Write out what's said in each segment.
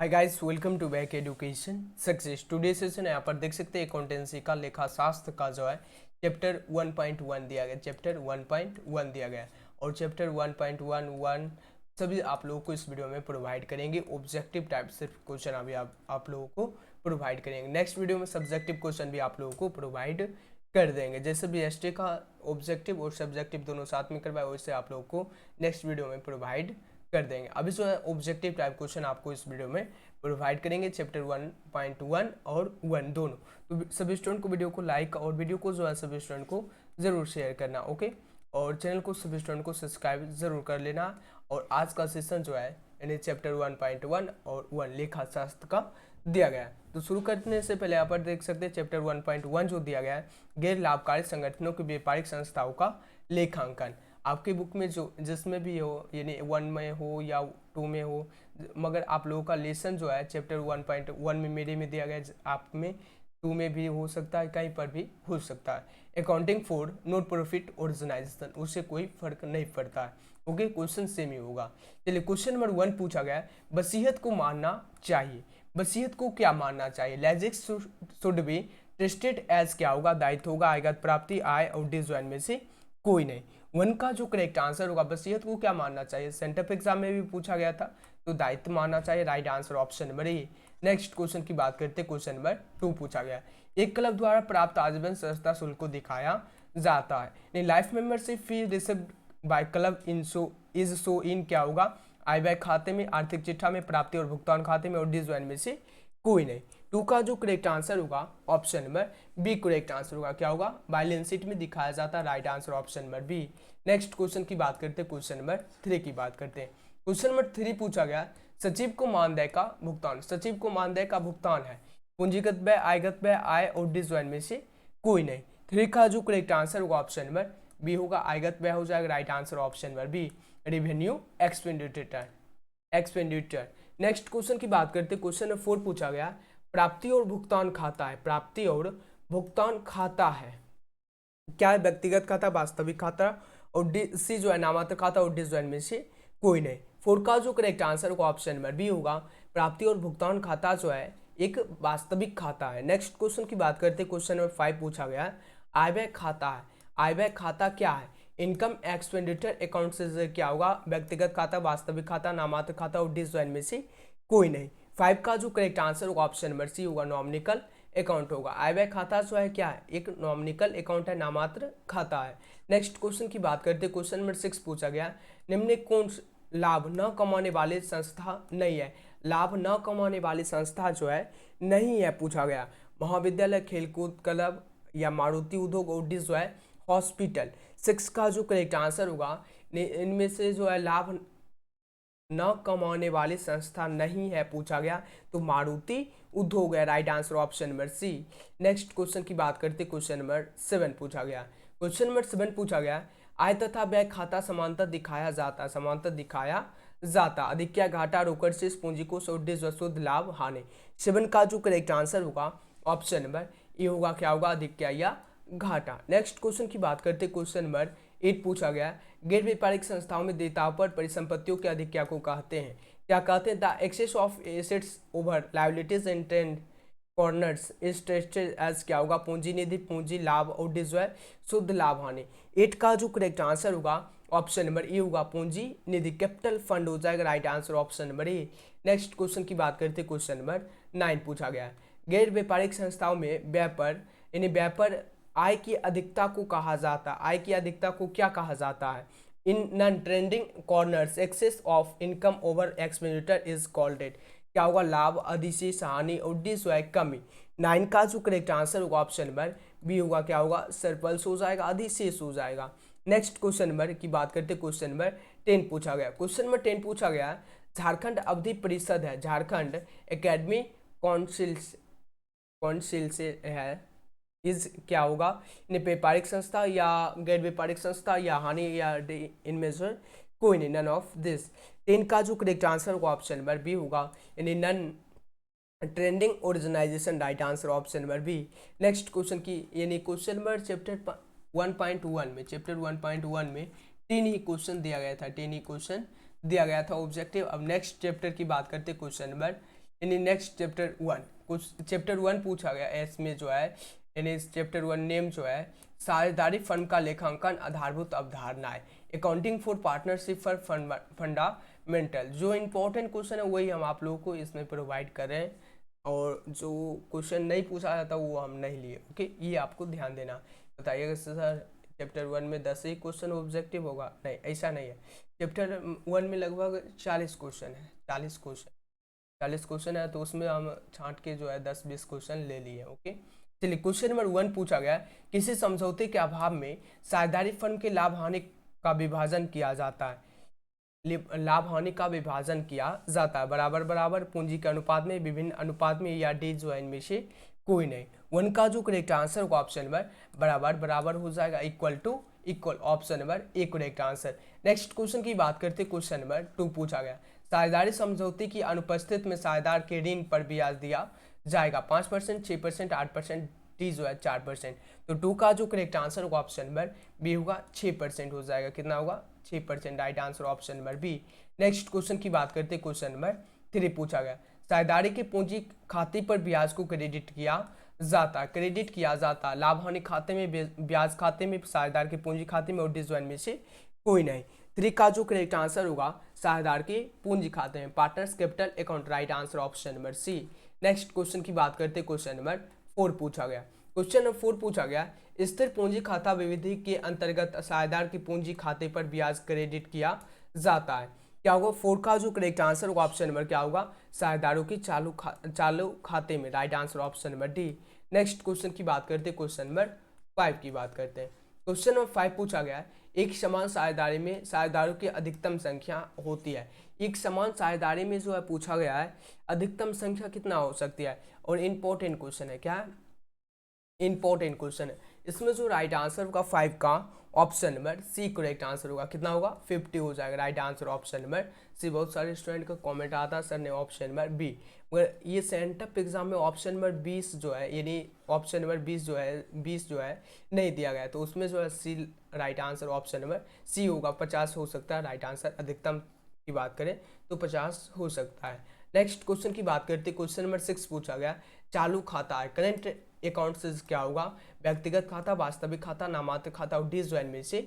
Hi guys, welcome to back education success. Today session यहाँ पर देख सकते हैं अकाउंटेंसी का लेखा शास्त्र का जो है चैप्टर 1.1 दिया गया। चैप्टर 1.1 दिया गया और चैप्टर 1.11 सभी आप लोगों को इस वीडियो में प्रोवाइड करेंगे। ऑब्जेक्टिव टाइप से क्वेश्चन अभी आप लोगों को प्रोवाइड करेंगे। नेक्स्ट वीडियो में सब्जेक्टिव क्वेश्चन भी आप लोगों को प्रोवाइड कर देंगे। जैसे भी एसटी का ऑब्जेक्टिव और सब्जेक्टिव दोनों साथ में करवाए वैसे आप लोगों को नेक्स्ट वीडियो में प्रोवाइड कर देंगे। अभी जो है ऑब्जेक्टिव टाइप क्वेश्चन आपको इस वीडियो में प्रोवाइड करेंगे चैप्टर 1.1 और 1 दोनों। तो सभी स्टूडेंट को वीडियो को लाइक और वीडियो को जो है सभी स्टूडेंट को जरूर शेयर करना, ओके। और चैनल को सभी स्टूडेंट को सब्सक्राइब जरूर कर लेना। और आज का सेशन जो है यानी चैप्टर 1.1 और 1 लेखा शास्त्र का दिया गया है। तो शुरू करने से पहले यहाँ पर देख सकते हैं चैप्टर 1.1 जो दिया गया है गैर लाभकारी संगठनों की व्यापारिक संस्थाओं का लेखांकन। आपकी बुक में जो जिसमें भी हो यानी 1 में हो या 2 में हो, मगर आप लोगों का लेसन जो है चैप्टर 1.1 में मेरे में दिया गया है, आप में 2 में भी हो सकता है, कहीं पर भी हो सकता है। Accounting for not profit organisation, उससे कोई फर्क नहीं पड़ता है, ओके। क्वेश्चन सेम ही होगा। चलिए क्वेश्चन नंबर 1 पूछा गया है, वसीयत को मानना चाहिए। वसीयत को क्या मानना चाहिए? लैजिक्स शुड बी ट्रस्टेड एज क्या होगा? दायित्व होगा, आयगत प्राप्ति, आय और डिजॉइन में से कोई नहीं। 1 का जो करेक्ट आंसर होगा वसीयत को क्या मानना चाहिए, सेंटर एग्जाम में भी पूछा गया था, तो दायित्व मानना चाहिए। राइट आंसर ऑप्शन नंबर ए। नेक्स्ट क्वेश्चन की बात करते हैं, क्वेश्चन नंबर 2 पूछा गया। एक क्लब द्वारा प्राप्त आजीवन सदस्यता शुल्क को दिखाया जाता है। Life membership fee received by club in is so in क्या होगा? आय व्यय खाते में, आर्थिक चिट्ठा में, प्राप्ति और भुगतान खाते में और डिजॉइन में से कोई नहीं। 2 का जो करेक्ट आंसर होगा option number B correct answer होगा। क्या होगा? बैलेंस शीट में दिखाया जाता है। Right answer option number B. Next question की बात करते हैं, क्वेश्चन नंबर 3 की बात करते हैं। क्वेश्चन नंबर 3 पूछा गया, सचिव को मानदेय का भुगतान। सचिव को मानदेय का भुगतान है। पूंजीगत व्यय, आयगत व्यय, आय और डिजॉइन में से कोई नहीं। 3 का जो करेक्ट आंसर होगा ऑप्शन नंबर बी होगा, आयगत व्यय हो जाएगा। Right answer option number B, revenue expenditure expenditure. Next question की बात करते हैं, क्वेश्चन नंबर 4 पूछा गया, प्राप्ति और भुगतान खाता है। प्राप्ति और भुगतान खाता है क्या है? व्यक्तिगत खाता, वास्तविक खाता और सी जो है नामांतर खाता और डिजॉइन में से कोई नहीं। 4 का जो करेक्ट आंसर होगा ऑप्शन नंबर बी होगा, प्राप्ति और भुगतान खाता जो है एक वास्तविक खाता है। नेक्स्ट क्वेश्चन की बात करते हैं, क्वेश्चन नंबर 5 पूछा गया, आय व्यय खाता है। आय व्यय खाता क्या है? इनकम एक्सपेंडिचर अकाउंट से क्या होगा? व्यक्तिगत खाता, वास्तविक खाता, नामांतर खाता और डिजॉइन में से कोई नहीं। 5 का जो करेक्ट आंसर होगा ऑप्शन नंबर सी होगा, नॉमिनिकल अकाउंट होगा। आय व्यय खाता जो है क्या है? एक नॉमिनिकल अकाउंट है, नामात्र खाता है। नेक्स्ट क्वेश्चन की बात करते हैं, क्वेश्चन नंबर 6 पूछा गया, निम्न कौन लाभ न कमाने वाली संस्था नहीं है? लाभ न कमाने वाली संस्था जो है नहीं है पूछा गया। महाविद्यालय, खेलकूद क्लब या मारुति उद्योग और जो है हॉस्पिटल। 6 का जो करेक्ट आंसर होगा, इनमें से जो है लाभ न कमाने वाली संस्था नहीं है पूछा गया, तो मारुति उद्योग है। Right answer option number C. Next question की बात करते, क्वेश्चन नंबर 7 पूछा गया। क्वेश्चन नंबर 7 पूछा गया, आय तथा व्यय खाता समांतर दिखाया जाता। समांतर दिखाया जाता। अधिक या घाटा, रोकड़ शेष, पूंजी को शुद्ध लाभ, हानि। 7 का जो करेक्ट आंसर होगा ऑप्शन नंबर ए होगा। क्या होगा? अधिक या घाटा। नेक्स्ट क्वेश्चन की बात करते, क्वेश्चन नंबर 8 पूछा गया, गैर व्यापारिक संस्थाओं में देयताओं पर परिसंपत्तियों के अधिक को कहते हैं? क्या कहते हैं? The excess of assets over liabilities and trend corners is treated as क्या होगा? पूंजी निधि, पूंजी लाभ और डिजॉय शुद्ध लाभ, हानि। 8 का जो करेक्ट आंसर होगा ऑप्शन नंबर ए होगा, पूंजी निधि, कैपिटल फंड हो जाएगा। राइट आंसर ऑप्शन नंबर ए। नेक्स्ट क्वेश्चन की बात करते, क्वेश्चन नंबर 9 पूछा गया, गैर व्यापारिक संस्थाओं में व्यय पर यानी व्यय पर आय की अधिकता को कहा जाता है। आय की अधिकता को क्या कहा जाता है? In non trending corners excess of income over expenditure is called it. क्या होगा? लाभ, अधिशेष, हानि और डिसवाय, कमी। 9 का जो करेक्ट आंसर होगा ऑप्शन नंबर बी होगा। क्या होगा? सरप्लस हो जाएगा, अधिशेष हो जाएगा। नेक्स्ट क्वेश्चन नंबर की बात करते, क्वेश्चन नंबर 10 पूछा गया। क्वेश्चन नंबर 10 पूछा गया, झारखंड अवधि परिषद है। झारखंड एकेडमी काउंसिल से है, इज क्या होगा? व्यापारिक संस्था या गैर व्यापारिक संस्था या हानि या इनमें से कोई नहीं, नन ऑफ दिस। 10 का जो करेक्ट आंसर होगा ऑप्शन नंबर बी होगा, यानी non trending organisation. Right answer option number B. Next question की यानी क्वेश्चन नंबर चैप्टर 1.1 में, चैप्टर 1.1 में 10 ही क्वेश्चन दिया गया था, 10 ही क्वेश्चन दिया गया था ऑब्जेक्टिव। अब नेक्स्ट चैप्टर की बात करते, क्वेश्चन नंबर यानी नेक्स्ट चैप्टर 1, कुछ चैप्टर 1 पूछा गया है इसमें जो है, यानी इस चैप्टर 1 नेम जो है साझेदारी फर्म का लेखांकन आधारभूत अवधारणाएं, accounting for partnership for fundamental. जो इंपॉर्टेंट क्वेश्चन है वही हम आप लोगों को इसमें प्रोवाइड कर रहे हैं, और जो क्वेश्चन नहीं पूछा जाता वो हम नहीं लिए। ओके, ये आपको ध्यान देना। बताइएगा सर चैप्टर 1 में 10 ही क्वेश्चन ऑब्जेक्टिव होगा? नहीं, ऐसा नहीं है। चैप्टर 1 में लगभग 40 क्वेश्चन है, 40 क्वेश्चन है, तो उसमें हम छांट के जो है 10-20 क्वेश्चन ले लिए। ओके, चलिए क्वेश्चन नंबर 1 पूछा गया, किसी समझौते के अभाव में साझेदारी फर्म के लाभ हानि का विभाजन किया जाता है। लाभ हानि का विभाजन किया जाता है बराबर बराबर पूंजी के अनुपात में, विभिन्न अनुपात में, या डी जो है इनमें से कोई नहीं। 1 का जो करेक्ट आंसर होगा ऑप्शन नंबर बराबर बराबर हो जाएगा, equal to equal, option number A correct answer. Next question की बात करते, क्वेश्चन नंबर 2 पूछा गया, साझेदारी समझौते की अनुपस्थिति में साझेदार के ऋण पर ब्याज दिया जाएगा 5%, 6%, 8%, डी जो है 4%। तो 2 का जो करेक्ट आंसर होगा ऑप्शन नंबर बी होगा, 6% हो जाएगा। कितना होगा? 6%, right answer option number B. Next question की बात करते हैं, क्वेश्चन नंबर 3 पूछा गया, साझेदारी के पूंजी खाते पर ब्याज को क्रेडिट किया जाता, लाभ हानि खाते में, ब्याज खाते में, साझेदार के पूंजी खाते में, और डिजवाइन में से कोई नहीं। 3 का जो करेक्ट आंसर होगा साझेदार के पूंजी खाते में, partners capital account, right answer option number C. Next question की बात करते हैं, क्वेश्चन नंबर 4 पूछा गया, क्वेश्चन नंबर 4 पूछा गया, स्थिर पूंजी खाता विधि के अंतर्गत साझेदार की पूंजी खाते पर ब्याज क्रेडिट किया जाता है। क्या होगा? 4 का जो करेक्ट आंसर होगा ऑप्शन नंबर क्या होगा? साझेदारों की चालू खाते में, right answer option number D. Next question की बात करते हैं, क्वेश्चन नंबर 5 की बात करते हैं। क्वेश्चन नंबर 5 पूछा गया है, एक समान साझेदारी में साझेदारों की अधिकतम संख्या होती है। एक समान साझेदारी में जो है पूछा गया है अधिकतम संख्या कितना हो सकती है, और इंपॉर्टेंट क्वेश्चन है। क्या है? इंपॉर्टेंट क्वेश्चन है। इसमें जो राइट आंसर होगा 5 का option number C correct answer होगा। कितना होगा? 50 हो जाएगा, right answer option number C. बहुत सारे स्टूडेंट का कमेंट आता है सर ने ऑप्शन नंबर बी, मगर ये सेंटअप एग्जाम में ऑप्शन नंबर 20 जो है, यानी ऑप्शन नंबर 20 जो है नहीं दिया गया, तो उसमें जो है C right answer option number C होगा। 50 हो सकता है राइट आंसर, अधिकतम की बात करें तो 50 हो सकता है। नेक्स्ट क्वेश्चन की बात करते हैं, क्वेश्चन नंबर 6 पूछा गया, चालू खाता है, करंट अकाउंट से क्या होगा? व्यक्तिगत खाता, वास्तविक खाता, नामांतर खाता, और डिजवाइन में से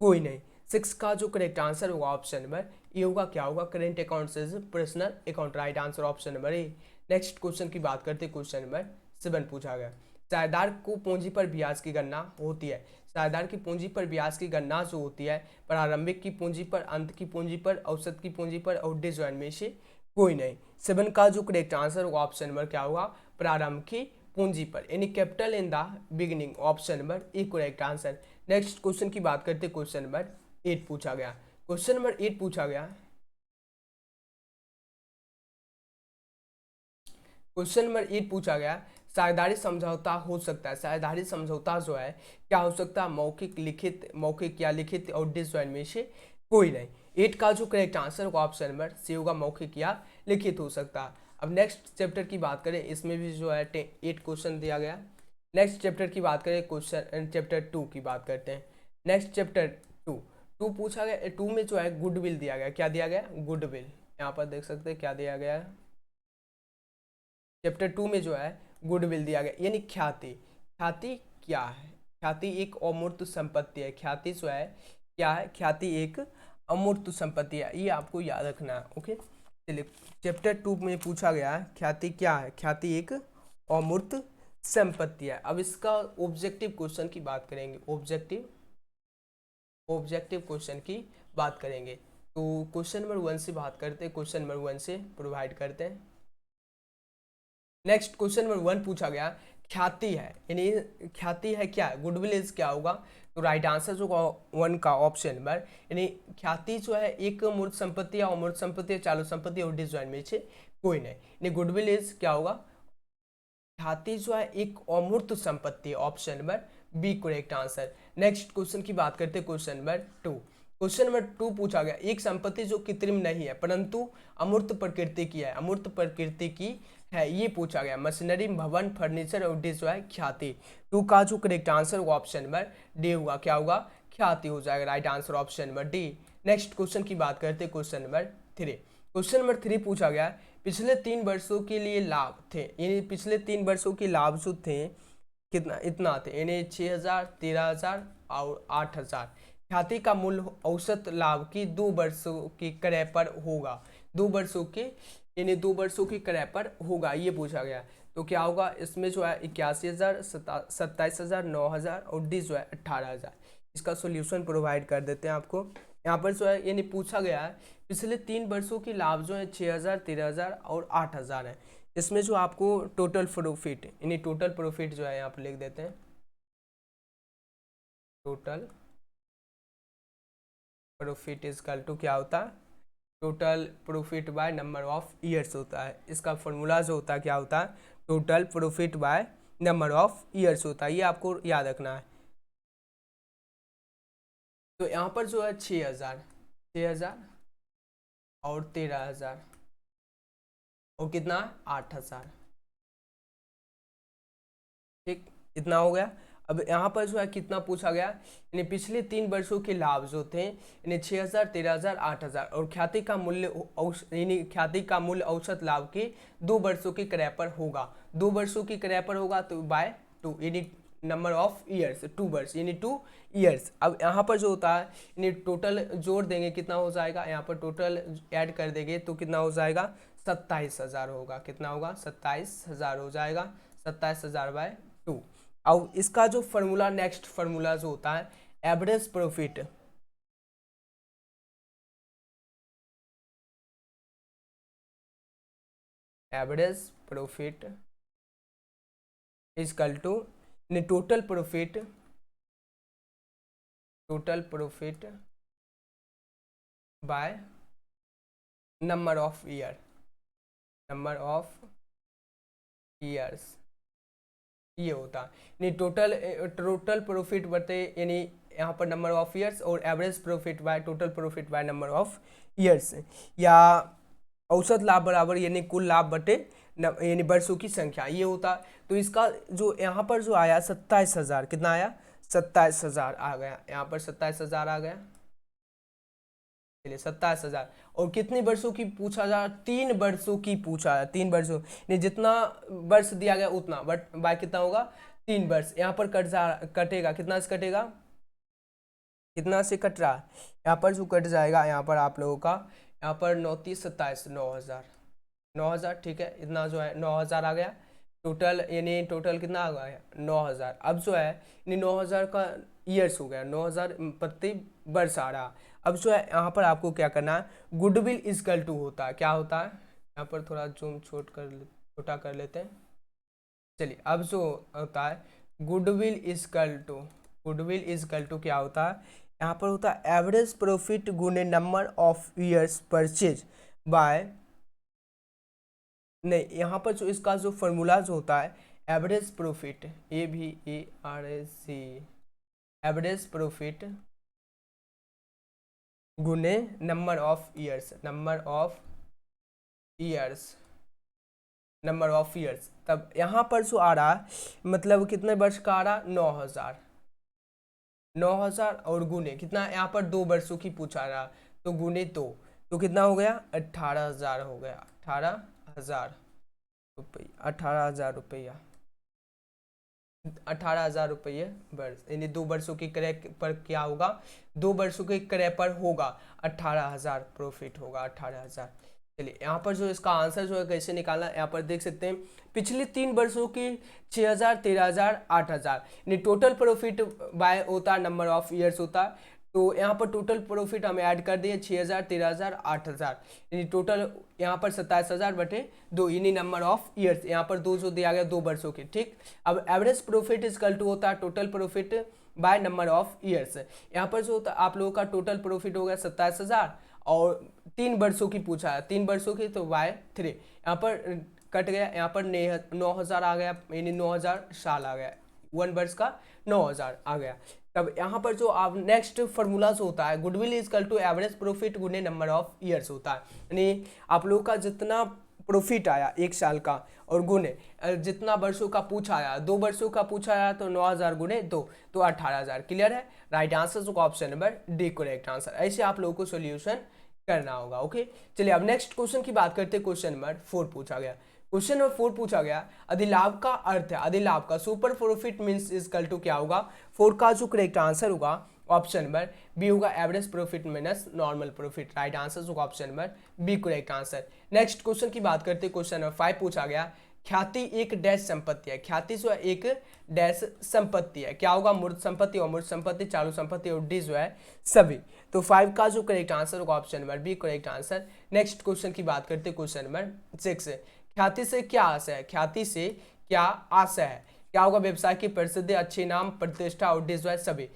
कोई नहीं। 6 का जो करेक्ट आंसर होगा ऑप्शन नंबर ये होगा, क्या होगा? करेंट अकाउंट से personal account, right answer option number ए। नेक्स्ट क्वेश्चन की बात करते हैं, क्वेश्चन नंबर 7 पूछा गया, साझेदार को पूंजी पर ब्याज की गणना होती है। साझेदार की पूंजी पर ब्याज की गणना जो होती है प्रारंभिक की पूंजी पर, अंत की पूंजी पर, औसत की पूंजी पर, और डिजवाइन में से कोई नहीं। 7 का जो करेक्ट आंसर होगा ऑप्शन नंबर क्या होगा? प्रारंभ की पूंजी पर, यानी capital in the beginning, option number A correct answer. Next question की बात करते हैं, क्वेश्चन नंबर 8 पूछा गया, क्वेश्चन नंबर 8 पूछा गया, क्वेश्चन नंबर 8 पूछा गया, साझेदारी समझौता हो सकता है। साझेदारी समझौता जो है क्या हो सकता है? मौखिक, लिखित, मौखिक या लिखित, और डिजवाइन में से कोई नहीं। 8 का जो करेक्ट आंसर होगा ऑप्शन नंबर सी होगा, मौखिक या लिखित हो सकता है। अब नेक्स्ट चैप्टर की बात करें, इसमें भी जो है 8 क्वेश्चन दिया गया। नेक्स्ट चैप्टर की बात करें, क्वेश्चन चैप्टर 2 की बात करते हैं। नेक्स्ट चैप्टर 2 पूछा गया, 2 में जो है गुडविल दिया गया। क्या दिया गया? गुडविल। यहाँ पर देख सकते हैं क्या दिया गया है, चैप्टर 2 में जो है गुडविल दिया गया, यानी ख्याति। ख्याति क्या है? ख्याति एक अमूर्त संपत्ति है। ख्याति जो है क्या है? ख्याति एक अमूर्त संपत्ति है, ये आपको याद रखना है। ओके, चलिए चैप्टर 2 में पूछा गया है ख्याति क्या है? ख्याति एक अमूर्त संपत्ति है। अब इसका ऑब्जेक्टिव क्वेश्चन की बात करेंगे, ऑब्जेक्टिव क्वेश्चन की बात करेंगे। तो क्वेश्चन नंबर 1 से बात करते हैं, क्वेश्चन नंबर 1 से प्रोवाइड करते हैं। नेक्स्ट क्वेश्चन नंबर 1 पूछा गया, ख्याति है, यानी ख्याति है क्या? गुडविल इज क्या होगा? तो राइट आंसर जो 1 का ऑप्शन नंबर, यानी ख्याति जो है एक मूर्त संपत्ति या अमूर्त संपत्ति, चालू संपत्ति, और डिजवाइन में से कोई नहीं। यानी गुडविल इज क्या होगा? ख्याति जो है एक अमूर्त संपत्ति है, option number B correct answer. Next question की बात करते हैं, क्वेश्चन नंबर 2। क्वेश्चन नंबर 2 पूछा गया, एक संपत्ति जो कृत्रिम नहीं है परंतु अमूर्त प्रकृति की है, अमूर्त प्रकृति की है, ये पूछा गया। मशीनरी, भवन, फर्नीचर, और डिश जो है ख्याति। 2 का जो करेक्ट आंसर होगा ऑप्शन नंबर डी होगा। क्या होगा? ख्याति हो जाएगा, right answer option number D. Next question की बात करते हैं, क्वेश्चन नंबर 3। क्वेश्चन नंबर 3 पूछा गया, पिछले 3 वर्षों के लिए लाभ थे, यानी पिछले 3 वर्षों के लाभ जो थे कितना इतना थे, यानी 6,000, 13,000 और 8,000। ख्याति का मूल्य औसत लाभ की 2 वर्षों की क्रय पर होगा, 2 वर्षों के यानी 2 वर्षों की क्रय पर होगा, ये पूछा गया। तो क्या होगा इसमें जो है 81,000, 27,000, 9,000 और डी जो है 18,000। इसका सॉल्यूशन प्रोवाइड कर देते हैं आपको। यहाँ पर जो है यानी पूछा गया है पिछले 3 वर्षों के लाभ जो है 6,000, 13,000 और 8,000 है। इसमें जो आपको टोटल प्रॉफिट यानी टोटल प्रॉफिट जो है यहाँ पर लिख देते हैं, total profit is equal to क्या होता है, total profit by number of years होता है। इसका फॉर्मूला जो होता है क्या होता है, total profit by number of years होता है, ये आपको याद रखना है। तो यहाँ पर जो है 6,000 और 13,000 और कितना 8,000, ठीक इतना हो गया। अब यहाँ पर जो है कितना पूछा गया, यानी पिछले 3 वर्षों के लाभ जो थे यानी 6,000, 13,000, 8,000 और ख्याति का मूल्य यानी ख्याति का मूल्य औसत लाभ के 2 वर्षों की क्रय पर होगा, 2 वर्षों की क्रय पर होगा तो बाय 2 यानी नंबर ऑफ ईयर्स 2 वर्ष यानी 2 ईयर्स। अब यहाँ पर जो होता है यानी टोटल जोड़ देंगे कितना हो जाएगा, यहाँ पर टोटल ऐड कर देंगे तो कितना हो जाएगा 27,000 होगा, कितना होगा 27,000 हो जाएगा, 27,000 बाय 2। अब इसका जो फॉर्मूला नेक्स्ट फॉर्मूला जो होता है average profit, average profit is equal to total profit, total profit by number of year, number of years, ये होता है यानी टोटल प्रॉफिट बटे यानी यहाँ पर नंबर ऑफ ईयर्स और average profit by total profit by number of years, या औसत लाभ बराबर यानी कुल लाभ बटे यानी वर्षों की संख्या, ये होता। तो इसका जो यहाँ पर जो आया 27,000, कितना आया 27,000 आ गया, यहाँ पर 27,000 आ गया, चलिए 27,000। और कितने वर्षों की पूछा जा, 3 वर्षों की पूछा है, 3 वर्षों नहीं जितना वर्ष दिया गया उतना, बट बाय कितना होगा 3 वर्ष। यहाँ पर कटेगा कितना से कटेगा, कितना से कट रहा है, यहाँ पर जो कट जाएगा यहाँ पर आप लोगों का यहाँ पर 9, 30, 27, 9,000, ठीक है इतना जो है 9,000 आ गया टोटल, यानी टोटल कितना आ गया 9,000। अब जो है यानी 9,000 का ईयर्स हो गया, 9,000 प्रति वर्ष आ रहा। अब जो है यहाँ पर आपको क्या करना है, गुडविल इजकल टू होता है, क्या होता है यहाँ पर थोड़ा जूम छोटा कर लेते हैं, चलिए। अब जो होता है गुडविल इजकल टू क्या होता है, यहाँ पर होता है एवरेज प्रॉफिट गुने number of years purchase by, नहीं यहाँ पर जो इसका जो फॉर्मूला जो होता है average profit, AVERAC, average profit गुने number of years, number of years. तब यहाँ पर जो आ रहा है मतलब कितने वर्ष का आ रहा, 9,000 और गुने कितना, यहाँ पर 2 वर्षों की पूछा रहा तो गुने तो कितना हो गया 18,000 हो गया, 18,000 रुपये, 18,000 रुपया, 18,000 रुपये वर्ष, यानी 2 वर्षों की क्रय पर क्या होगा, 2 वर्षों के क्रय पर होगा 18,000 प्रॉफिट होगा, 18,000। चलिए यहाँ पर जो इसका आंसर जो है कैसे निकालना, यहाँ पर देख सकते हैं पिछले 3 वर्षों की 6,000, 13,000, 8,000 यानी टोटल प्रॉफिट बाय होता नंबर ऑफ ईयर्स होता। तो यहाँ पर टोटल प्रॉफिट हम ऐड कर दिए 6,000, 13,000, 8,000 यानी टोटल यहाँ पर 27,000 बटे 2 यानी नंबर ऑफ ईयर्स, यहाँ पर 2 जो दिया गया 2 वर्षों के, ठीक। अब एवरेज प्रॉफिट इजकल टू होता है total profit by number of years, यहाँ पर जो होता है आप लोगों का टोटल प्रॉफिट हो गया 27,000 और 3 वर्षों की पूछा है, 3 वर्षों की तो बाय 3, यहाँ पर कट गया, यहाँ पर 9,000 आ गया यानी 9,000 साल आ गया, 1 वर्ष का 9,000 आ गया। तब यहाँ पर जो आप नेक्स्ट फार्मूला जो होता है goodwill is equal to average profit गुने नंबर ऑफ ईयर्स होता है, यानी आप लोगों का जितना प्रॉफिट आया 1 साल का और गुने जितना वर्षों का पूछा आया, 2 वर्षों का पूछा आया तो 9,000 गुने 2 तो 18,000। क्लियर है, राइट आंसर जो option number D correct answer. ऐसे आप लोगों को सोल्यूशन करना होगा। ओके, चलिए अब नेक्स्ट क्वेश्चन की बात करते हैं। क्वेश्चन नंबर 4 पूछा गया। क्वेश्चन नंबर 4 पूछा गया, अधिलाभ का अर्थ है, अधिलाभ का super profit means is equal to क्या होगा। 4 का जो करेक्ट आंसर होगा ऑप्शन नंबर बी होगा, average profit minus normal profit. Right answer होगा option number B correct answer. Next question की बात करते हैं। क्वेश्चन नंबर 5 पूछा गया, ख्याति एक डैश संपत्ति है। ख्याति जो है एक डैश संपत्ति है, क्या होगा, मूर्त संपत्ति, अमूर्त संपत्ति, चालू संपत्ति और डी जो है सभी। तो 5 का जो करेक्ट आंसर होगा option number B correct answer. Next question की बात करते हैं। क्वेश्चन नंबर 6, ख्याति से क्या आशय है। ख्याति से क्या आशय है, क्या होगा, व्यवसाय की प्रसिद्धि, अच्छे नाम, प्रतिष्ठा और डी जो है सभी।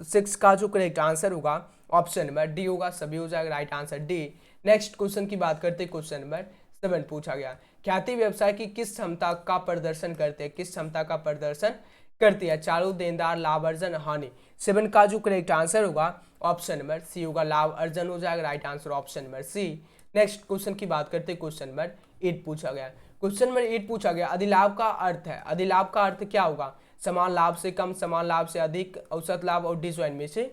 6 का जो करेक्ट आंसर होगा ऑप्शन नंबर डी होगा, सभी हो जाएगा। Right answer D. Next question की बात करते हैं। क्वेश्चन नंबर 7 पूछा गया, ख्याति व्यवसाय की किस क्षमता का प्रदर्शन करते हैं। किस क्षमता का प्रदर्शन करती है, चालू, देनदार, लाभ अर्जन, हानि। 7 का जो करेक्ट आंसर होगा ऑप्शन नंबर सी होगा, लाभ अर्जन हो जाएगा। Right answer option number C. Next question की बात करते हैं। क्वेश्चन नंबर 8 पूछा गया। क्वेश्चन नंबर 8 पूछा गया, अधिलाभ का अर्थ है, अधिलाभ का अर्थ क्या होगा, समान लाभ से कम, समान लाभ से अधिक, औसत लाभ और डिसवाइन में से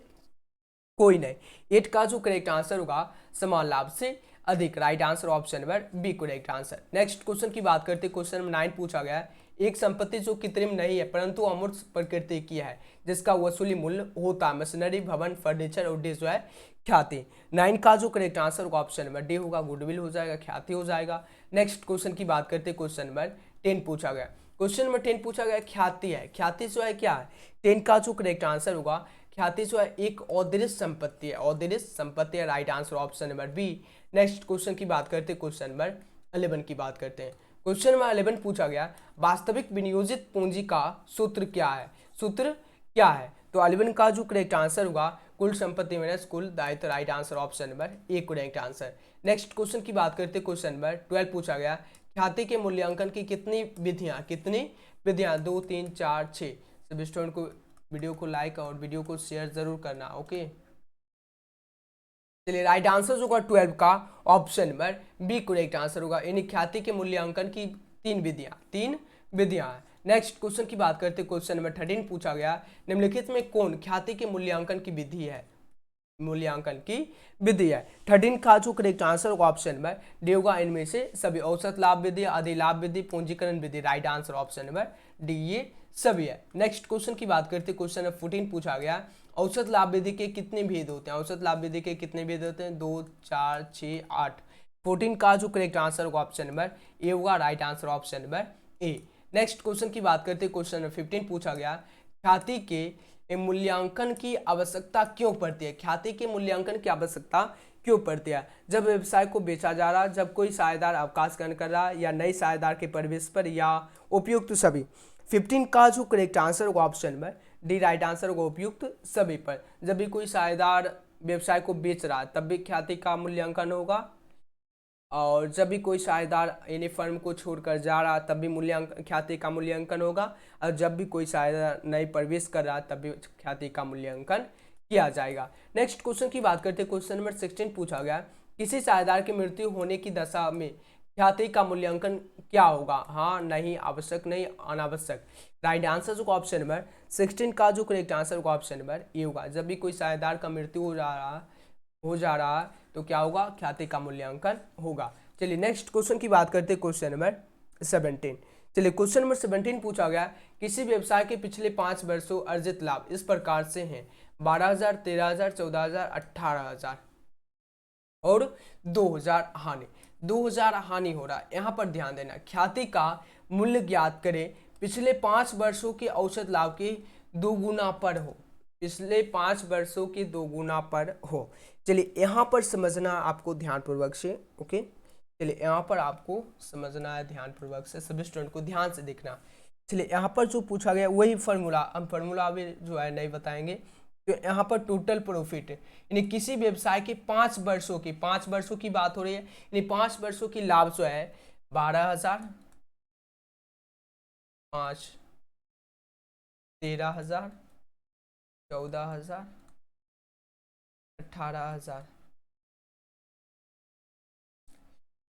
कोई नहीं। 8 का जो करेक्ट आंसर होगा समान लाभ से अधिक। Right answer option number B correct answer. Next question की बात करते हैं। क्वेश्चन नंबर 9 पूछा गया, एक संपत्ति जो कृत्रिम नहीं है परंतु अमूर्त प्रकृति की है, जिसका वसूली मूल्य होता है, मशीनरी, भवन, फर्नीचर और डी जो है ख्याति। 9 का जो करेक्ट आंसर होगा ऑप्शन नंबर डी होगा, गुडविल हो जाएगा, ख्याति हो जाएगा। नेक्स्ट क्वेश्चन की बात करते हैं। क्वेश्चन नंबर 10 पूछा गया। क्वेश्चन नंबर 10 पूछा गया, ख्याति है, ख्याति जो है क्या है। 10 का जो करेक्ट आंसर होगा, ख्याति जो है एक औदृश्य संपत्ति है, औदृश्य संपत्ति है। Right answer option number B. Next question की बात करते हैं। क्वेश्चन नंबर 11 की बात करते हैं। क्वेश्चन नंबर 11 पूछा गया, वास्तविक विनियोजित पूंजी का सूत्र क्या है, सूत्र क्या है। तो 11 का जो करेक्ट आंसर होगा कुल संपत्ति माइनस कुल दायित्व। Right answer option number A correct answer. Next question की बात करते हैं। क्वेश्चन नंबर 12 पूछा गया, ख्याति के मूल्यांकन की कितनी विधियां, कितनी विधियां, 2, 3, 4, 6। सभी स्टूडेंट को वीडियो को लाइक और वीडियो को शेयर जरूर करना। ओके, चलिए राइट आंसर होगा 12 का option number B correct answer होगा, यानी ख्याति के मूल्यांकन की 3 विधियां हैं। नेक्स्ट क्वेश्चन की बात करते हैं। क्वेश्चन नंबर 13 पूछा गया, निम्नलिखित में कौन ख्याति के मूल्यांकन की विधि है, मूल्यांकन की विधि है। 13 का जो करेक्ट आंसर होगा ऑप्शन नंबर डी होगा, इनमें से सभी, औसत लाभ विधि, अधिलाभ विधि, पूंजीकरण विधि। Right answer option number D ये सभी है। नेक्स्ट क्वेश्चन की बात करते हैं। क्वेश्चन नंबर 14 पूछा गया, औसत लाभ विधि के कितने भेद होते हैं। औसत लाभ विधि के कितने भेद होते हैं, 2, 4, 6, 8। 14 का जो करेक्ट आंसर होगा ऑप्शन नंबर ए होगा। राइट आंसर ऑप्शन नंबर ए। नेक्स्ट क्वेश्चन की बात करते हैं। क्वेश्चन नंबर 15 पूछा गया, ख्याति के मूल्यांकन की आवश्यकता क्यों पड़ती है। ख्याति के मूल्यांकन की आवश्यकता क्यों पड़ती है, जब व्यवसाय को बेचा जा रहा, जब कोई साझेदार अवकाश ग्रहण कर रहा, या नए साझेदार के प्रवेश पर, या उपयुक्त सभी। 15 का जो करेक्ट आंसर होगा option number D. Right answer होगा उपयुक्त सभी पर। जब भी कोई साझेदार व्यवसाय को बेच रहा है तब भी ख्याति का मूल्यांकन होगा, और जब भी कोई साझेदार यानी फर्म को छोड़कर जा रहा तब भी मूल्यांकन, ख्याति का मूल्यांकन होगा, और जब भी कोई साझेदार नए प्रवेश कर रहा तब भी ख्याति का मूल्यांकन किया जाएगा। नेक्स्ट क्वेश्चन की बात करते हैं। क्वेश्चन नंबर 16 पूछा गया, किसी साझेदार की मृत्यु होने की दशा में ख्याति का मूल्यांकन क्या होगा, हाँ, नहीं, आवश्यक नहीं, अनावश्यक। राइट आंसर होगा ऑप्शन नंबर 16 का जो करेक्ट आंसर होगा ऑप्शन नंबर ए होगा, जब भी कोई साझेदार का मृत्यु हो जा रहा तो क्या होगा, ख्याति का मूल्यांकन होगा। चलिए नेक्स्ट क्वेश्चन की बात करते हैं। Question number 17। चलिए क्वेश्चन नंबर 17 पूछा गया, किसी व्यवसाय के पिछले 5 वर्षों अर्जित लाभ इस प्रकार से हैं, 12,000, 13,000, 14,000, 18,000 और 2,000 हानि। 2,000 हानि हो रहा है, यहाँ पर ध्यान देना, ख्याति का मूल्य ज्ञात करें पिछले 5 वर्षों के औसत लाभ के 2 गुना पर हो, पिछले 5 वर्षों के 2 गुना पर हो। चलिए यहाँ पर समझना आपको ध्यानपूर्वक से। ओके, चलिए यहाँ पर आपको समझना है ध्यानपूर्वक से, सभी स्टूडेंट को ध्यान से देखना। चलिए यहाँ पर जो पूछा गया वही फार्मूला, हम फार्मूला भी जो है नहीं बताएंगे। तो यहाँ पर टोटल प्रॉफिट यानी किसी व्यवसाय के 5 वर्षों की बात हो रही है, यानी 5 वर्षों की लाभ जो है 12,000, 5, 13,000, 14,000, 18,000,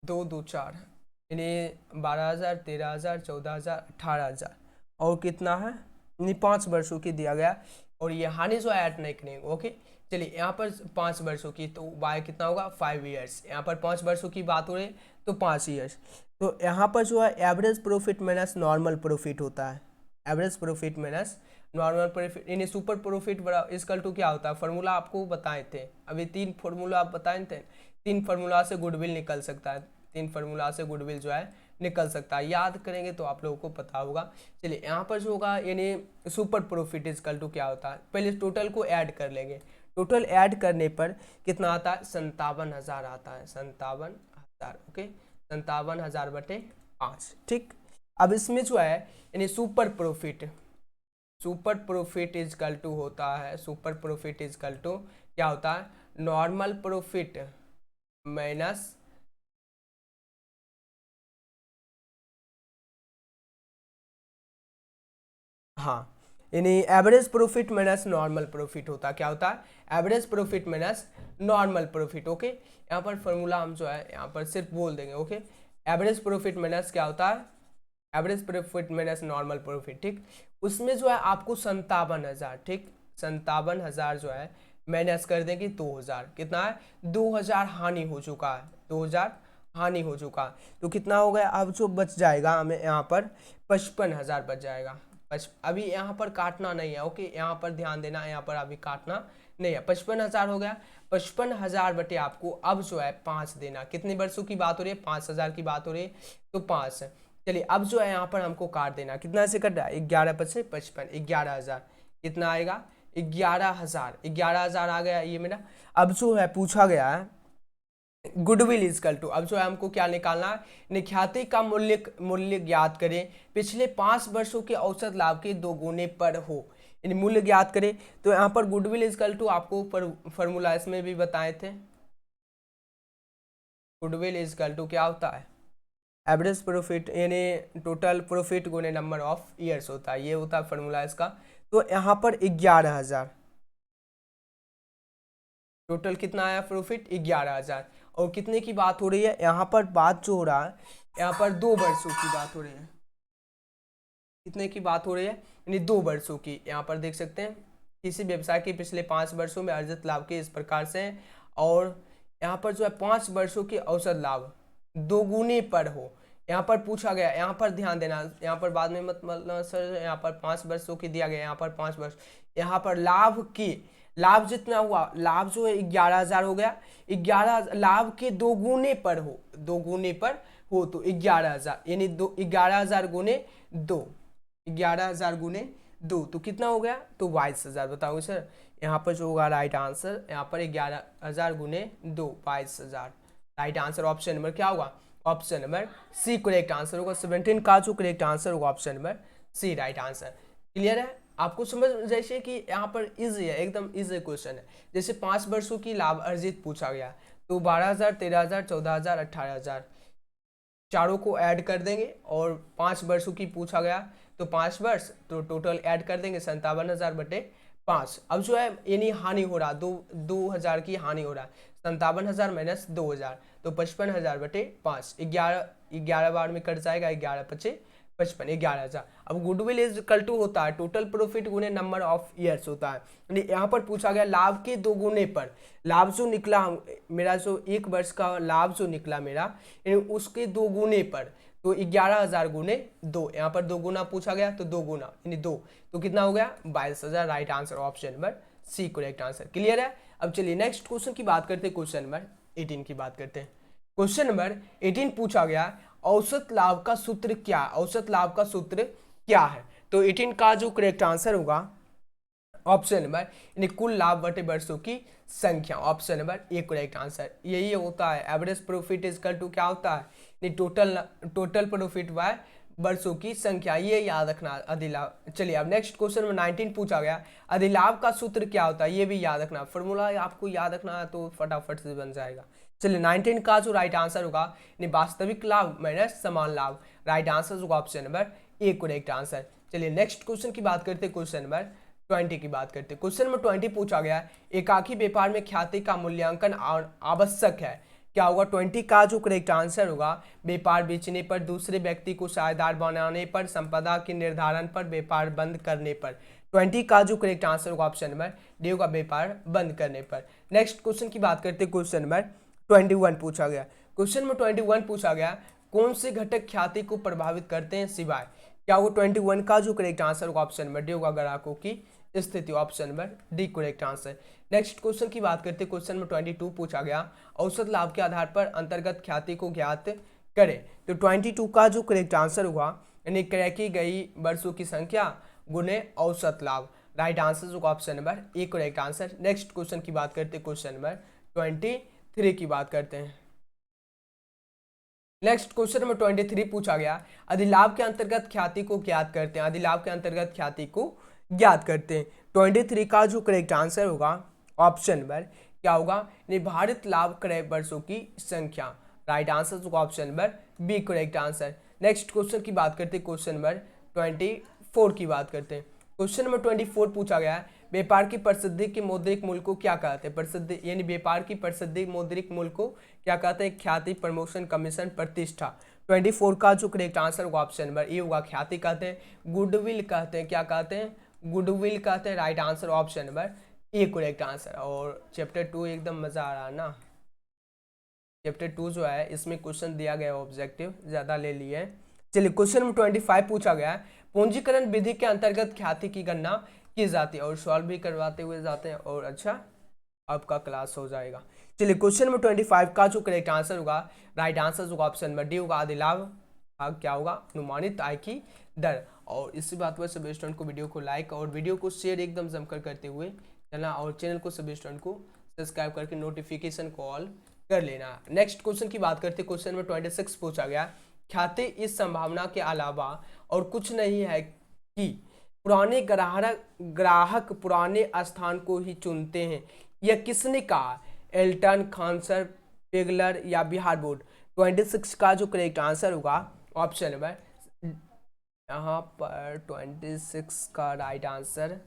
2, 2, 4, यानी 12,000, 13,000, 14,000, 18,000 और कितना है, यानी 5 वर्षों की दिया गया और ये हानि जो है ऐड नहीं करेंगे। ओके, चलिए यहाँ पर 5 वर्षों की, तो वाई कितना होगा 5 ईयर्स। यहाँ पर 5 वर्षों की बात हो रही है तो 5 ईयर्स। तो यहाँ पर जो है average profit minus normal profit होता है, average profit minus normal profit. इन्हें सुपर प्रॉफिट बड़ा इसकल टू क्या होता है, फार्मूला आपको बताए थे अभी, 3 फार्मूला आप बताए थे। 3 फार्मूला से गुडविल निकल सकता है, 3 फार्मूला से गुडविल जो है निकल सकता है, याद करेंगे तो आप लोगों को पता होगा। चलिए यहाँ पर जो होगा यानी सुपर प्रॉफिट इजकल टू क्या होता है, पहले टोटल को ऐड कर लेंगे। टोटल ऐड करने पर कितना आता है 57,000 आता है, 57,000। ओके, 57,000 बटे 5। ठीक, अब इसमें जो है यानी सुपर प्रॉफिट इजकल टू होता है, सुपर प्रॉफिट इजकल टू क्या होता है, नॉर्मल प्रॉफिट माइनस हाँ, यानी average profit minus normal profit होता है। क्या होता है, average profit minus normal profit. Okay, यहाँ पर फॉर्मूला हम जो है यहाँ पर सिर्फ बोल देंगे। ओके, एवरेज प्रॉफिट माइनस क्या होता है, average profit minus normal profit. ठीक, उसमें जो है आपको 57,000, ठीक 57,000 जो है माइनस कर देंगे 2,000। कितना है 2,000 हानि हो चुका है, 2,000 हानि हो चुका है। तो कितना हो गया, अब जो बच जाएगा हमें यहाँ पर 55,000 बच जाएगा। अभी यहाँ पर काटना नहीं है। ओके, यहाँ पर ध्यान देना, यहाँ पर अभी काटना नहीं है। 55,000 हो गया, 55,000 बटे आपको अब जो है 5 देना। कितने वर्षों की बात हो रही है, 5,000 की बात हो रही है तो 5। चलिए अब जो है यहाँ पर हमको काट देना, कितना से कट रहा है 11 पचे 55, 11,000 कितना आएगा 11,000, 11,000 आ गया ये मेरा। अब जो है पूछा गया है गुडविल इजकल टू, अब जो है हमको क्या निकालना है, निख्याति का मूल्य ज्ञात करें पिछले 5 वर्षों के औसत लाभ के 2 गुने पर हो, यानी मूल्य ज्ञात करें। तो यहाँ पर गुडविल इजकल टू आपको फॉर्मूला इसमें भी बताए थे। गुडविल इजकल टू क्या होता है, एवरेज प्रॉफिट यानी टोटल प्रॉफिट गुने नंबर ऑफ ईयर्स होता है, ये होता है फॉर्मूला इसका। तो यहाँ पर 11,000 टोटल कितना आया प्रॉफिट 11,000। और कितने की बात हो रही है, यहाँ पर बात जो हो रहा है यहाँ पर 2 वर्षों की बात हो रही है। कितने की बात हो रही है, यानी 2 वर्षों की। यहाँ पर देख सकते हैं किसी व्यवसाय के पिछले 5 वर्षों में अर्जित लाभ के इस प्रकार से हैं, और यहाँ पर जो है 5 वर्षों के औसत लाभ 2 गुने पर हो। यहाँ पर पूछा गया, यहाँ पर ध्यान देना, यहाँ पर बाद में मत मतलब सर यहाँ पर 5 वर्षों की दिया गया, यहाँ पर 5 वर्ष, यहाँ पर लाभ की, लाभ जितना हुआ, लाभ जो है 11,000 हो गया, 11 लाभ के 2 गुने पर हो, 2 गुने पर हो तो 11,000, यानी 11,000 गुने 2, 11,000 गुने 2 तो कितना हो गया, तो 22,000। बताओ सर, यहाँ पर जो होगा राइट आंसर, यहाँ पर 11,000 गुने 2 22,000। राइट आंसर ऑप्शन नंबर क्या होगा, option number C correct answer होगा। 17 का जो करेक्ट आंसर होगा option number C right answer. Clear है आपको समझ, जैसे कि यहाँ पर इजी है, एकदम इजी क्वेश्चन है। जैसे 5 वर्षों की लाभ अर्जित पूछा गया, तो 12,000 13,000 14,000 18,000 चारों को ऐड कर देंगे, और 5 वर्षों की पूछा गया तो 5 वर्ष, तो टोटल ऐड कर देंगे 57,000 बटे 5। अब जो है यानी हानि हो रहा, 2,000 की हानि हो रहा है, 57,000 माइनस 2,000 तो 55,000 बटे 5, 11 बार में कट जाएगा, 11 पचे 55, 11,000। अब गुडविल इज इक्वल टू होता है टोटल प्रॉफिट गुने नंबर ऑफ ईयर्स होता है, यानी यहाँ पर पूछा गया लाभ के 2 गुने पर, लाभ जो निकला मेरा, जो 1 वर्ष का लाभ जो निकला मेरा, यानी उसके 2 गुने पर, तो 11,000 गुने 2, यहाँ पर 2 गुना पूछा गया तो 2 गुना यानी 2, तो कितना हो गया 22,000। Right answer option number C correct answer. Clear है। अब चलिए नेक्स्ट क्वेश्चन की बात करते हैं, क्वेश्चन नंबर 18 की बात करते हैं। क्वेश्चन नंबर 18 पूछा गया औसत लाभ का सूत्र क्या, औसत लाभ का सूत्र क्या है। तो 18 का जो करेक्ट आंसर होगा ऑप्शन नंबर यानी कुल लाभ बटे वर्षों की संख्या, option number A correct answer. यही होता है average profit is equal to क्या होता है, यानी टोटल प्रॉफिट बाय वर्षों की संख्या, ये याद रखना अधिलाभ। चलिए अब नेक्स्ट क्वेश्चन में 19 पूछा गया अधिलाभ का सूत्र क्या होता है, ये भी याद रखना, फॉर्मूला आपको याद रखना है तो फटाफट से बन जाएगा। चलिए 19 का जो राइट आंसर होगा यानी वास्तविक लाभ माइनस समान लाभ, राइट आंसर होगा option number A correct answer. चलिए नेक्स्ट क्वेश्चन की बात करते हैं, क्वेश्चन नंबर 20 की बात करते हैं। क्वेश्चन नंबर 20 पूछा गया एकाकी व्यापार में ख्याति का मूल्यांकन आवश्यक है, क्या होगा 20 का जो करेक्ट आंसर होगा व्यापार बेचने पर, दूसरे व्यक्ति को साझेदार बनाने पर, संपदा के निर्धारण पर, व्यापार बंद करने पर, 20 का जो करेक्ट आंसर होगा ऑप्शन नंबर डी होगा व्यापार बंद करने पर। नेक्स्ट क्वेश्चन की बात करते हैं, क्वेश्चन नंबर 21 पूछा गया। क्वेश्चन नंबर 21 पूछा गया, कौन से घटक ख्याति को प्रभावित करते हैं सिवाय, क्या वो 21 का जो करेक्ट आंसर होगा ऑप्शन नंबर डी होगा ग्राहकों की स्थिति, option number D correct answer. Next question की बात करते हैं, क्वेश्चन नंबर 22 पूछा गया, औसत लाभ के आधार पर अंतर्गत ख्याति को ज्ञात करें। तो 22 का जो करेक्ट आंसर होगा यानी क्रय की गई वर्षों की संख्या गुने औसत लाभ, राइट आंसर होगा option number A correct answer. Next question की बात करते हैं, क्वेश्चन नंबर 23 की बात करते हैं। नेक्स्ट क्वेश्चन नंबर 23 पूछा गया, अधिलाभ के अंतर्गत ख्याति को ज्ञात करते हैं। अधिलाभ के अंतर्गत ख्याति को ज्ञात करते हैं। 23 का जो करेक्ट आंसर होगा ऑप्शन नंबर क्या होगा, निर्धारित लाभ क्रय वर्षों की संख्या, राइट आंसर होगा option number B correct answer. Next question की बात करते हैं, क्वेश्चन नंबर 24 की बात करते हैं। क्वेश्चन नंबर 24 पूछा गया है, व्यापार की प्रसिद्धि के मौद्रिक मूल्य को क्या कहते हैं। प्रसिद्धि यानी व्यापार की प्रसिद्धि मौद्रिक मूल्य को क्या कहते हैं, ख्याति, प्रमोशन, कमीशन, प्रतिष्ठा। 24 का जो करेक्ट आंसर होगा ऑप्शन नंबर ए होगा, ख्याति कहते हैं, गुडविल कहते हैं, क्या कहते हैं, गुडविल कहते हैं, right answer option number A correct answer. और चैप्टर 2 एकदम मजा आ रहा है ना, चैप्टर 2 जो है इसमें क्वेश्चन दिया गया ऑब्जेक्टिव ज्यादा ले लिए। चलिए क्वेश्चन नंबर 25 पूछा गया है, पूंजीकरण विधि के अंतर्गत ख्याति की गणना की जाती है, और सॉल्व भी करवाते हुए जाते हैं और अच्छा आपका क्लास हो जाएगा। चलिए क्वेश्चन नंबर 25 का जो करेक्ट आंसर होगा, राइट आंसर होगा ऑप्शन नंबर डी होगा, अधिलाभ भाग क्या होगा, अनुमानित आय की दर। और इसी बात पर सभी स्टूडेंट को वीडियो को लाइक और वीडियो को शेयर एकदम जमकर करते हुए चलना, और चैनल को सभी स्टूडेंट को सब्सक्राइब करके नोटिफिकेशन को ऑल कर लेना। नेक्स्ट क्वेश्चन की बात करते हैं, क्वेश्चन नंबर 26 पूछा गया, ख्याति इस संभावना के अलावा और कुछ नहीं है कि पुराने ग्राहक पुराने स्थान को ही चुनते हैं। यह किसने कहा, एल्टन, खानसर, पेगलर या बिहार बोर्ड। 26 का जो करेक्ट आंसर होगा ऑप्शन नंबर यहाँ पर 26 का राइट आंसर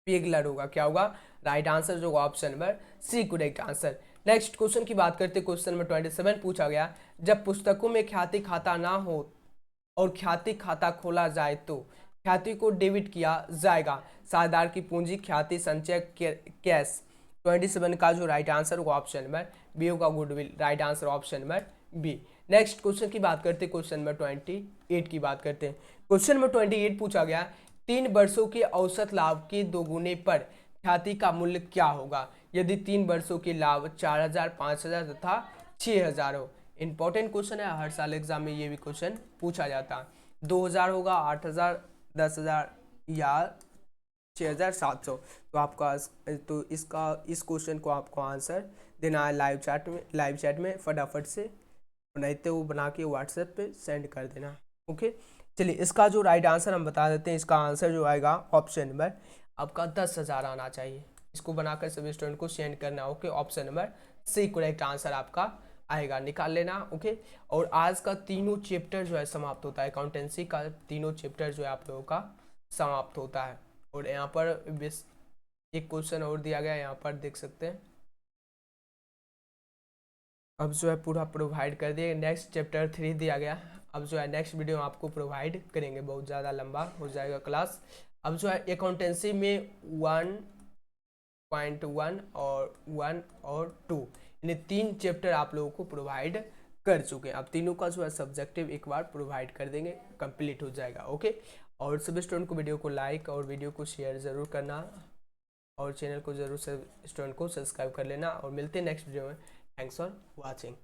पेगलर होगा, क्या होगा, राइट आंसर जो होगा option number C correct answer. Next question की बात करते हैं, क्वेश्चन नंबर 27 पूछा गया, जब पुस्तकों में ख्याति खाता ना हो और ख्याति खाता खोला जाए तो ख्याति को डेबिट किया जाएगा, साझेदार की पूंजी, ख्याति, संचय, कैश। 27 का जो राइट आंसर होगा ऑप्शन नंबर बी होगा, goodwill, right answer option number B. Next question की बात करते हैं, क्वेश्चन नंबर 28 की बात करते हैं। क्वेश्चन नंबर 28 पूछा गया, 3 वर्षों के औसत लाभ के दोगुने पर ख्याति का मूल्य क्या होगा यदि 3 वर्षों के लाभ 4000, 5000 तथा 6000 हो। इंपॉर्टेंट क्वेश्चन है, हर साल एग्जाम में ये भी क्वेश्चन पूछा जाता है। 2000 होगा, 8000, 10000 या 6700। तो आपका तो इस क्वेश्चन को आपको आंसर देना है लाइव चैट में फटाफट से बनाते हो, बना के व्हाट्सएप पे सेंड कर देना। ओके चलिए इसका जो राइट आंसर हम बता देते हैं, इसका आंसर जो आएगा ऑप्शन नंबर आपका 10,000 आना चाहिए। इसको बनाकर सभी स्टूडेंट को सेंड करना। Okay option number C correct answer आपका आएगा, निकाल लेना। ओके और आज का तीनों चैप्टर जो है समाप्त होता है, अकाउंटेंसी का तीनों चैप्टर जो है आप लोगों का समाप्त होता है। और यहाँ पर एक क्वेश्चन और दिया गया है, यहाँ पर देख सकते हैं, अब जो है पूरा प्रोवाइड कर दिया। नेक्स्ट चैप्टर 3 दिया गया, अब जो है नेक्स्ट वीडियो आपको प्रोवाइड करेंगे, बहुत ज़्यादा लंबा हो जाएगा क्लास। अब जो है अकाउंटेंसी में 1.1 और 1 और 2 यानी 3 चैप्टर आप लोगों को प्रोवाइड कर चुके हैं। अब तीनों का जो है सब्जेक्टिव एक बार प्रोवाइड कर देंगे, कंप्लीट हो जाएगा। ओके और सभी स्टूडेंट को वीडियो को लाइक और वीडियो को शेयर ज़रूर करना, और चैनल को ज़रूर से स्टूडेंट को सब्सक्राइब कर लेना, और मिलते हैं नेक्स्ट वीडियो में। Thanks for watching.